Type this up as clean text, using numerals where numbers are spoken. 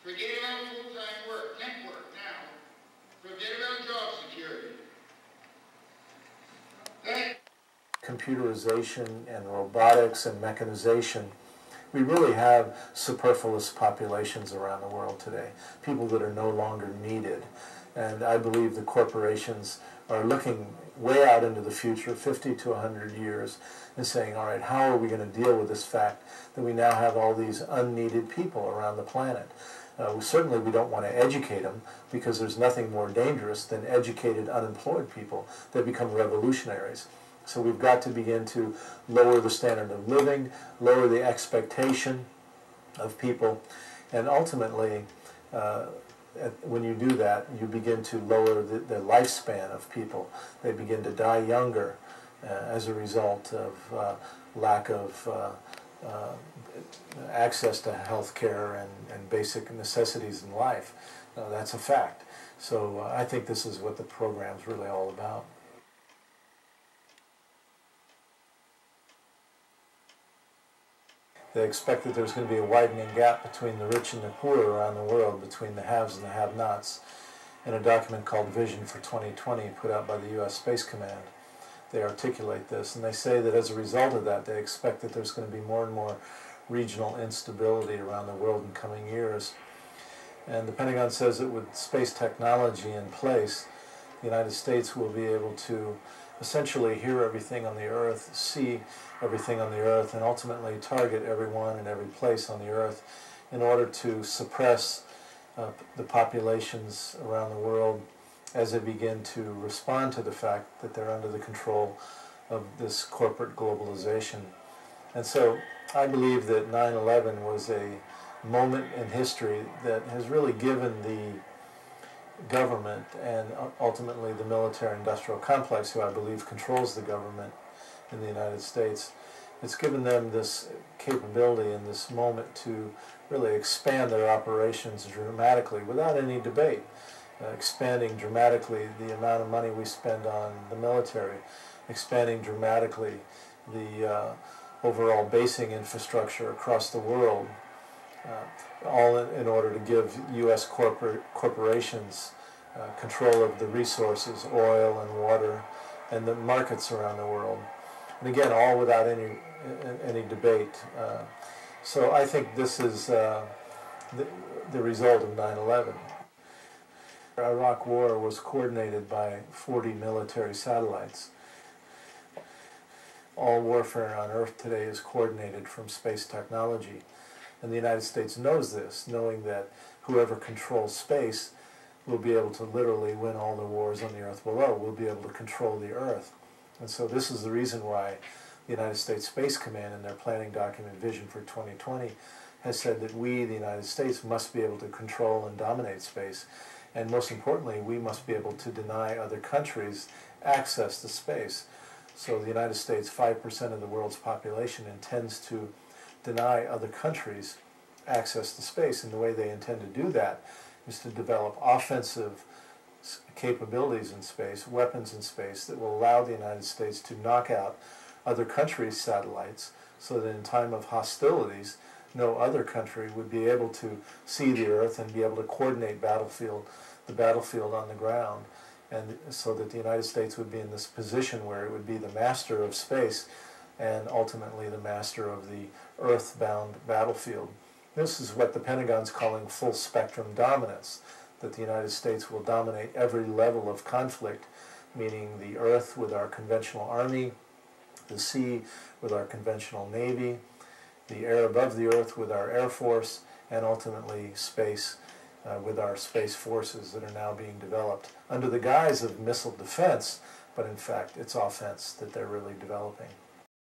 Forget about full-time work, temp work now. Forget about job security. Computerization and robotics and mechanization, we really have superfluous populations around the world today, people that are no longer needed. And I believe the corporations are looking way out into the future, 50 to 100 years, and saying, all right, how are we going to deal with this fact that we now have all these unneeded people around the planet? Certainly we don't want to educate them, because there's nothing more dangerous than educated, unemployed people that become revolutionaries. So we've got to begin to lower the standard of living, lower the expectation of people, and ultimately, when you do that, you begin to lower the lifespan of people. They begin to die younger as a result of lack of access to health care and basic necessities in life. That's a fact. So I think this is what the program's really all about. They expect that there's going to be a widening gap between the rich and the poor around the world, between the haves and the have-nots. In a document called Vision for 2020 put out by the U.S. Space Command, they articulate this, and they say that as a result of that, they expect that there's going to be more and more regional instability around the world in coming years. And the Pentagon says that with space technology in place, the United States will be able to essentially hear everything on the Earth, see everything on the Earth, and ultimately target everyone and every place on the Earth in order to suppress the populations around the world as they begin to respond to the fact that they're under the control of this corporate globalization. And so I believe that 9/11 was a moment in history that has really given the government and ultimately the military-industrial complex, who I believe controls the government in the United States, it's given them this capability in this moment to really expand their operations dramatically without any debate, expanding dramatically the amount of money we spend on the military, expanding dramatically the overall basing infrastructure across the world, all in order to give U.S. corporations control of the resources, oil and water, and the markets around the world. And again, all without any debate. So I think this is the result of 9/11. The Iraq War was coordinated by 40 military satellites. All warfare on Earth today is coordinated from space technology. And the United States knows this, knowing that whoever controls space will be able to literally win all the wars on the Earth below, will be able to control the Earth. And so this is the reason why the United States Space Command, in their planning document Vision for 2020, has said that we, the United States, must be able to control and dominate space. And most importantly, we must be able to deny other countries access to space. So the United States, 5% of the world's population, intends to deny other countries access to space. And the way they intend to do that is to develop offensive capabilities in space, weapons in space, that will allow the United States to knock out other countries' satellites, so that in time of hostilities, no other country would be able to see the Earth and be able to coordinate the battlefield on the ground. And so that the United States would be in this position where it would be the master of space and ultimately the master of the earthbound battlefield. This is what the Pentagon's calling full spectrum dominance, that the United States will dominate every level of conflict, meaning the earth with our conventional army, the sea with our conventional navy, the air above the earth with our air force, and ultimately space with our space forces that are now being developed under the guise of missile defense, but in fact it's offense that they're really developing.